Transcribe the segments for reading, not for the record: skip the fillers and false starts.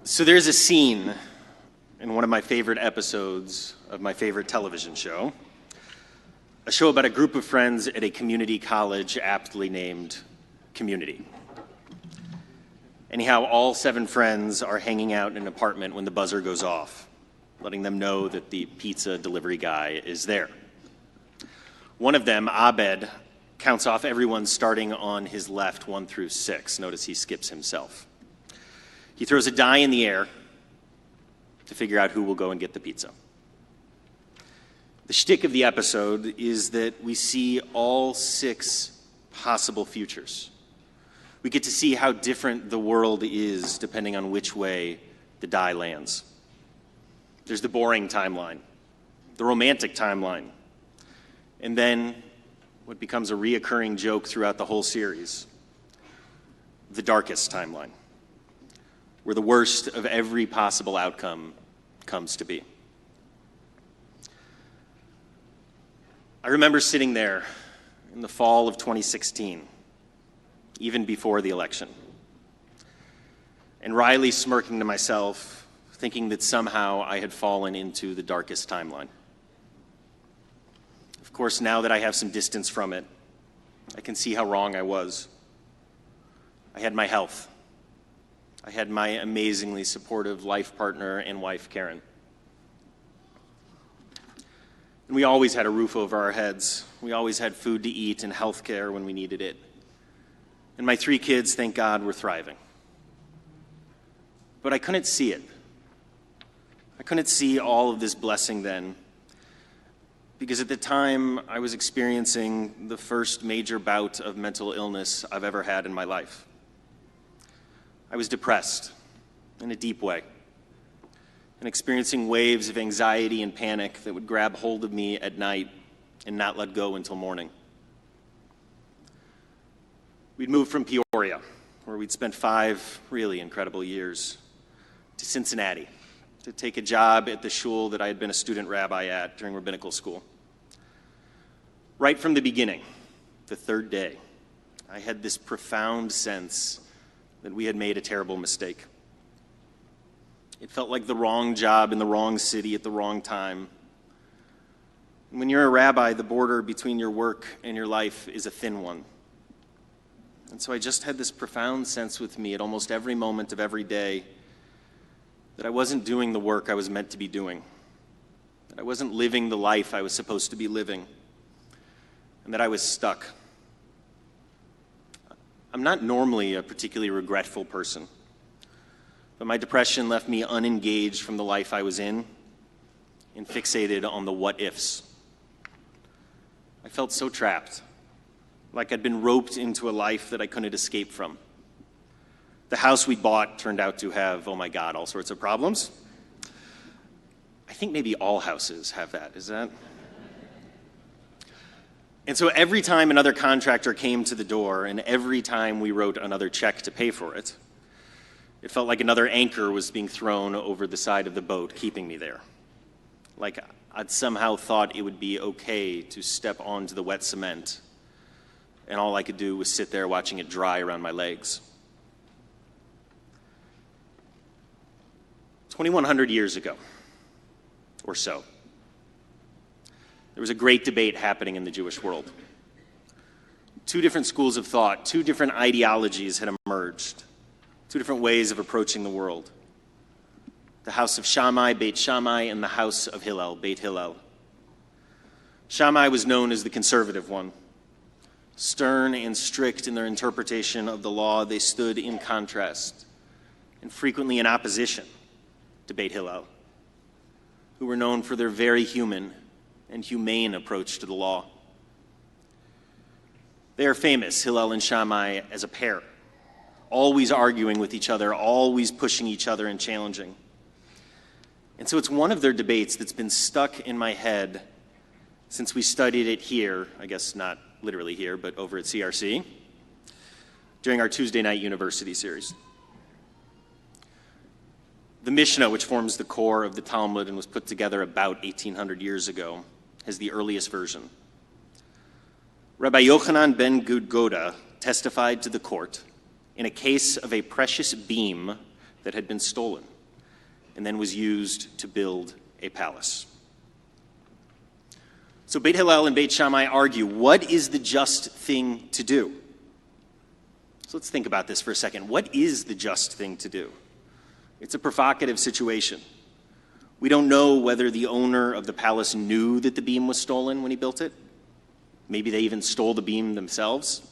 So there's a scene in one of my favorite episodes of my favorite television show, a show about a group of friends at a community college aptly named Community. Anyhow, all 7 friends are hanging out in an apartment when the buzzer goes off, letting them know that the pizza delivery guy is there. One of them, Abed, counts off everyone starting on his left, 1 through 6. Notice he skips himself. He throws a die in the air to figure out who will go and get the pizza. The shtick of the episode is that we see all 6 possible futures. We get to see how different the world is depending on which way the die lands. There's the boring timeline, the romantic timeline, and then what becomes a reoccurring joke throughout the whole series, the darkest timeline, where the worst of every possible outcome comes to be. I remember sitting there in the fall of 2016, even before the election, and wryly smirking to myself, thinking that somehow I had fallen into the darkest timeline. Of course, now that I have some distance from it, I can see how wrong I was. I had my health. I had my amazingly supportive life partner and wife, Karen. And we always had a roof over our heads. We always had food to eat and health care when we needed it. And my 3 kids, thank God, were thriving. But I couldn't see it. I couldn't see all of this blessing then, because at the time I was experiencing the first major bout of mental illness I've ever had in my life. I was depressed in a deep way and experiencing waves of anxiety and panic that would grab hold of me at night and not let go until morning. We'd moved from Peoria, where we'd spent 5 really incredible years, to Cincinnati to take a job at the shul that I had been a student rabbi at during rabbinical school. Right from the beginning, the 3rd day, I had this profound sense that we had made a terrible mistake. It felt like the wrong job in the wrong city at the wrong time. And when you're a rabbi, the border between your work and your life is a thin one. And so I just had this profound sense with me at almost every moment of every day that I wasn't doing the work I was meant to be doing, that I wasn't living the life I was supposed to be living, and that I was stuck. I'm not normally a particularly regretful person, but my depression left me unengaged from the life I was in and fixated on the what-ifs. I felt so trapped, like I'd been roped into a life that I couldn't escape from. The house we bought turned out to have, oh my God, all sorts of problems. I think maybe all houses have that, is that? And so every time another contractor came to the door and every time we wrote another check to pay for it, it felt like another anchor was being thrown over the side of the boat, keeping me there. Like I'd somehow thought it would be okay to step onto the wet cement, and all I could do was sit there watching it dry around my legs. 2,100 years ago, or so, there was a great debate happening in the Jewish world. 2 different schools of thought, 2 different ideologies had emerged, 2 different ways of approaching the world. The house of Shammai, Beit Shammai, and the house of Hillel, Beit Hillel. Shammai was known as the conservative one. Stern and strict in their interpretation of the law, they stood in contrast and frequently in opposition to Beit Hillel, who were known for their very human and humane approach to the law. They are famous, Hillel and Shammai, as a pair, always arguing with each other, always pushing each other and challenging. And so it's one of their debates that's been stuck in my head since we studied it here, I guess not literally here, but over at CRC, during our Tuesday night university series. The Mishnah, which forms the core of the Talmud and was put together about 1,800 years ago, has the earliest version. Rabbi Yochanan ben Gudgoda testified to the court in a case of a precious beam that had been stolen. and then was used to build a palace. So Beit Hillel and Beit Shammai argue, what is the just thing to do? So let's think about this for a second. What is the just thing to do? It's a provocative situation. We don't know whether the owner of the palace knew that the beam was stolen when he built it. Maybe they even stole the beam themselves.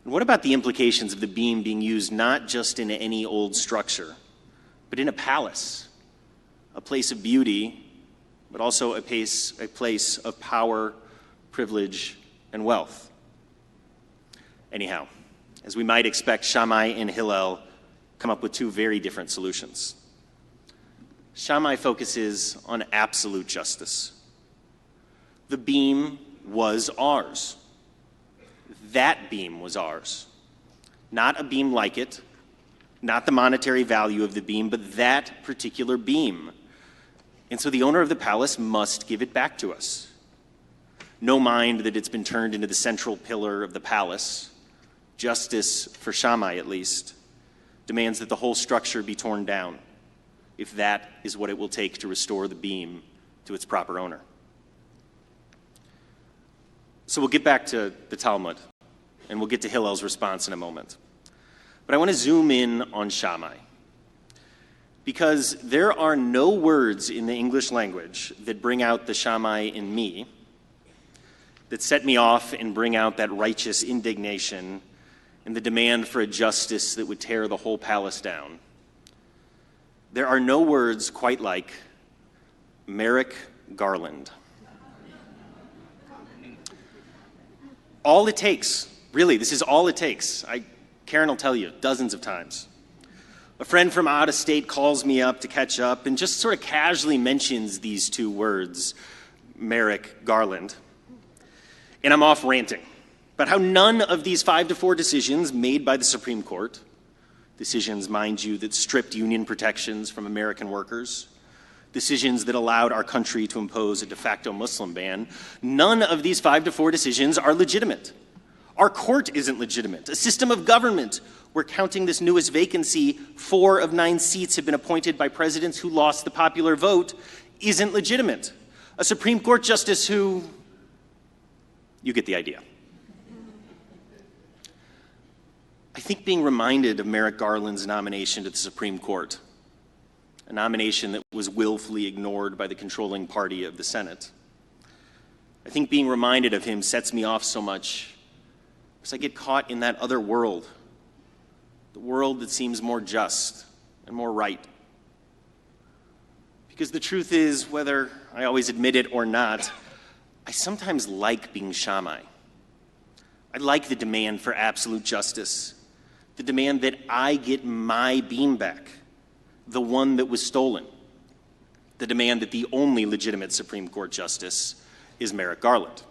And what about the implications of the beam being used not just in any old structure, but in a palace, a place of beauty, but also a place of power, privilege, and wealth? Anyhow, as we might expect, Shammai and Hillel come up with two very different solutions. Shammai focuses on absolute justice. The beam was ours. That beam was ours. Not a beam like it, not the monetary value of the beam, but that particular beam. And so the owner of the palace must give it back to us. No mind that it's been turned into the central pillar of the palace. Justice, for Shammai at least, demands that the whole structure be torn down, if that is what it will take to restore the beam to its proper owner. So we'll get back to the Talmud, and we'll get to Hillel's response in a moment. But I want to zoom in on Shammai, because there are no words in the English language that bring out the Shammai in me, that set me off and bring out that righteous indignation and the demand for a justice that would tear the whole palace down. There are no words quite like Merrick Garland. All it takes, really, this is all it takes. Karen will tell you dozens of times. A friend from out of state calls me up to catch up and just sort of casually mentions these two words, Merrick Garland. And I'm off ranting about how none of these 5-4 decisions made by the Supreme Court, decisions, mind you, that stripped union protections from American workers, decisions that allowed our country to impose a de facto Muslim ban, none of these 5-4 decisions are legitimate. Our court isn't legitimate. A system of government where, counting this newest vacancy, 4 of 9 seats have been appointed by presidents who lost the popular vote isn't legitimate. A Supreme Court justice who, you get the idea. I think being reminded of Merrick Garland's nomination to the Supreme Court, a nomination that was willfully ignored by the controlling party of the Senate, I think being reminded of him sets me off so much because I get caught in that other world, the world that seems more just and more right. Because the truth is, whether I always admit it or not, I sometimes like being Shammai. I like the demand for absolute justice, the demand that I get my beam back, the one that was stolen, the demand that the only legitimate Supreme Court justice is Merrick Garland.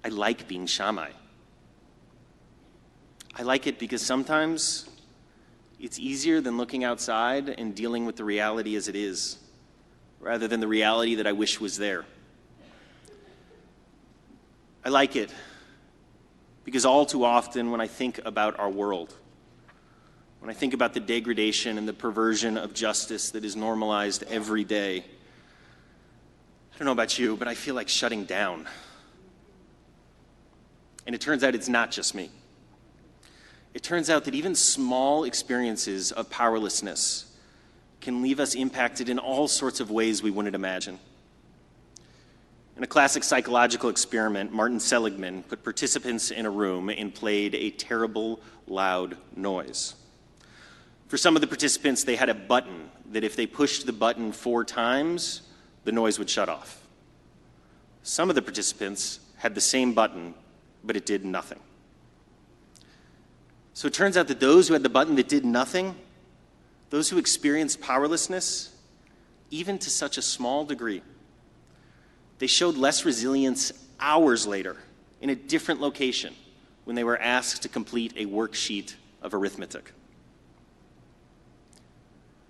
I like being Shammai. I like it because sometimes it's easier than looking outside and dealing with the reality as it is, rather than the reality that I wish was there. I like it because all too often when I think about our world, when I think about the degradation and the perversion of justice that is normalized every day, I don't know about you, but I feel like shutting down. And it turns out it's not just me. It turns out that even small experiences of powerlessness can leave us impacted in all sorts of ways we wouldn't imagine. In a classic psychological experiment, Martin Seligman put participants in a room and played a terrible, loud noise. For some of the participants, they had a button that if they pushed the button 4 times, the noise would shut off. Some of the participants had the same button, but it did nothing. So it turns out that those who had the button that did nothing, those who experienced powerlessness, even to such a small degree, they showed less resilience hours later in a different location when they were asked to complete a worksheet of arithmetic.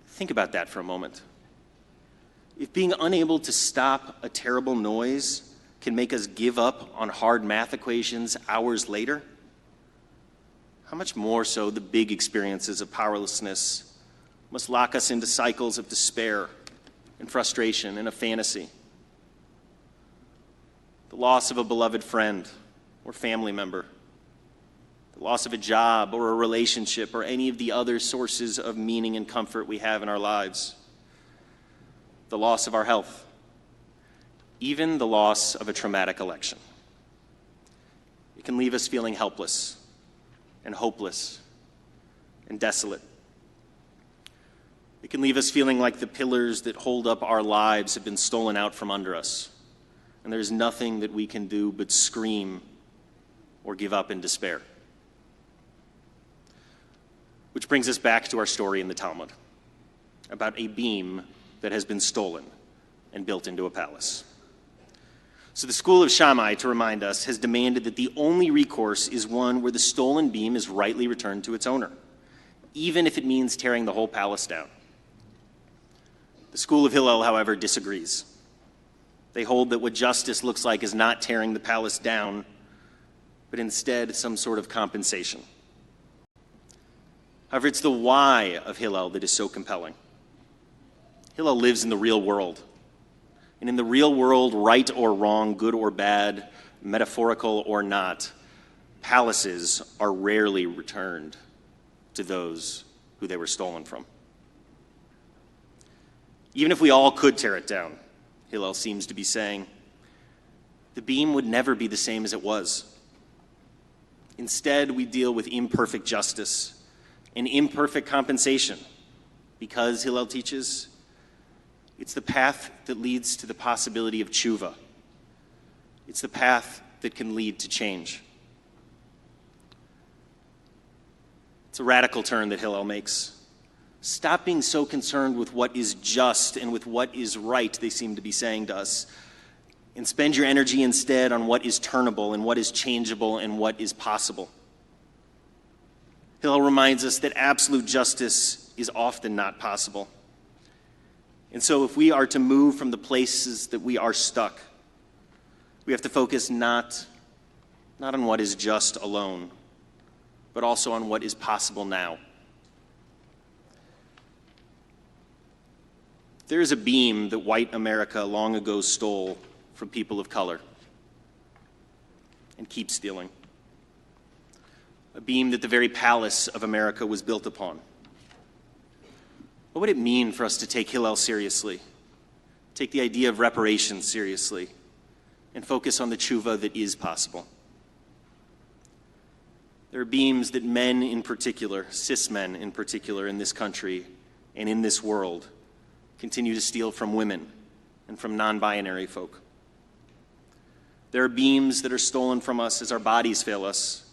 Think about that for a moment. If being unable to stop a terrible noise can make us give up on hard math equations hours later, how much more so the big experiences of powerlessness must lock us into cycles of despair and frustration and of fantasy. The loss of a beloved friend or family member, the loss of a job or a relationship or any of the other sources of meaning and comfort we have in our lives, the loss of our health, even the loss of a traumatic election. It can leave us feeling helpless and hopeless and desolate. It can leave us feeling like the pillars that hold up our lives have been stolen out from under us, and there's nothing that we can do but scream or give up in despair. Which brings us back to our story in the Talmud about a beam that has been stolen and built into a palace. So the school of Shammai, to remind us, has demanded that the only recourse is one where the stolen beam is rightly returned to its owner, even if it means tearing the whole palace down. The school of Hillel, however, disagrees. They hold that what justice looks like is not tearing the palace down, but instead some sort of compensation. However, it's the why of Hillel that is so compelling. Hillel lives in the real world. And in the real world, right or wrong, good or bad, metaphorical or not, palaces are rarely returned to those who they were stolen from. Even if we all could tear it down, Hillel seems to be saying, the beam would never be the same as it was. Instead, we deal with imperfect justice and imperfect compensation because, Hillel teaches, it's the path that leads to the possibility of tshuva. It's the path that can lead to change. It's a radical turn that Hillel makes. Stop being so concerned with what is just and with what is right, they seem to be saying to us, and spend your energy instead on what is turnable and what is changeable and what is possible. Hillel reminds us that absolute justice is often not possible. And so if we are to move from the places that we are stuck, we have to focus not on what is just alone, but also on what is possible now. There is a beam that white America long ago stole from people of color and keeps stealing. A beam that the very palace of America was built upon. What would it mean for us to take Hillel seriously, take the idea of reparations seriously, and focus on the tshuva that is possible? There are beams that men in particular, cis men in particular in this country and in this world, continue to steal from women and from non-binary folk. There are beams that are stolen from us as our bodies fail us,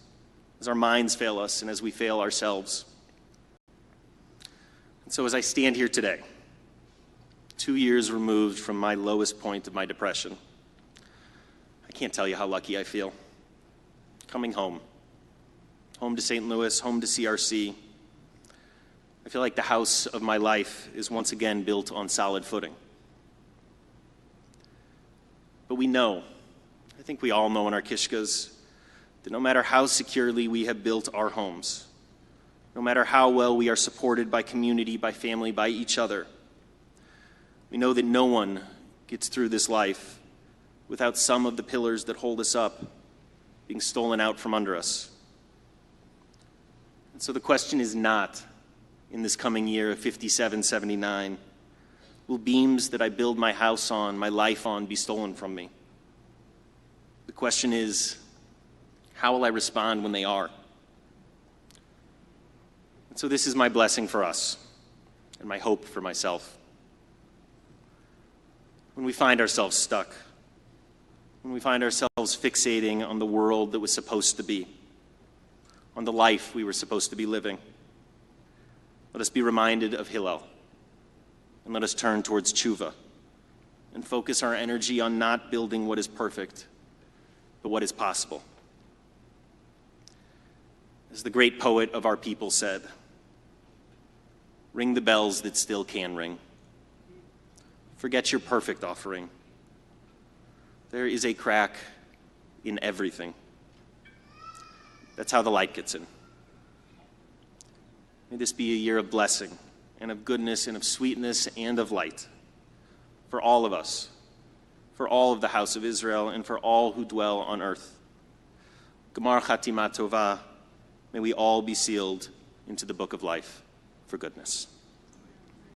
as our minds fail us, and as we fail ourselves. And so as I stand here today, 2 years removed from my lowest point of my depression, I can't tell you how lucky I feel. Coming home to St. Louis, home to CRC, I feel like the house of my life is once again built on solid footing. But we know, I think we all know in our kishkas, that no matter how securely we have built our homes, no matter how well we are supported by community, by family, by each other, we know that no one gets through this life without some of the pillars that hold us up being stolen out from under us. And so the question is not, in this coming year of 5779, will beams that I build my house on, my life on, be stolen from me? The question is, how will I respond when they are? And so this is my blessing for us and my hope for myself. When we find ourselves stuck, when we find ourselves fixating on the world that was supposed to be, on the life we were supposed to be living, let us be reminded of Hillel, and let us turn towards tshuva, and focus our energy on not building what is perfect, but what is possible. As the great poet of our people said, ring the bells that still can ring. Forget your perfect offering. There is a crack in everything. That's how the light gets in. May this be a year of blessing and of goodness and of sweetness and of light for all of us, for all of the house of Israel, and for all who dwell on earth. Gemar Chatima Tova, may we all be sealed into the book of life for goodness.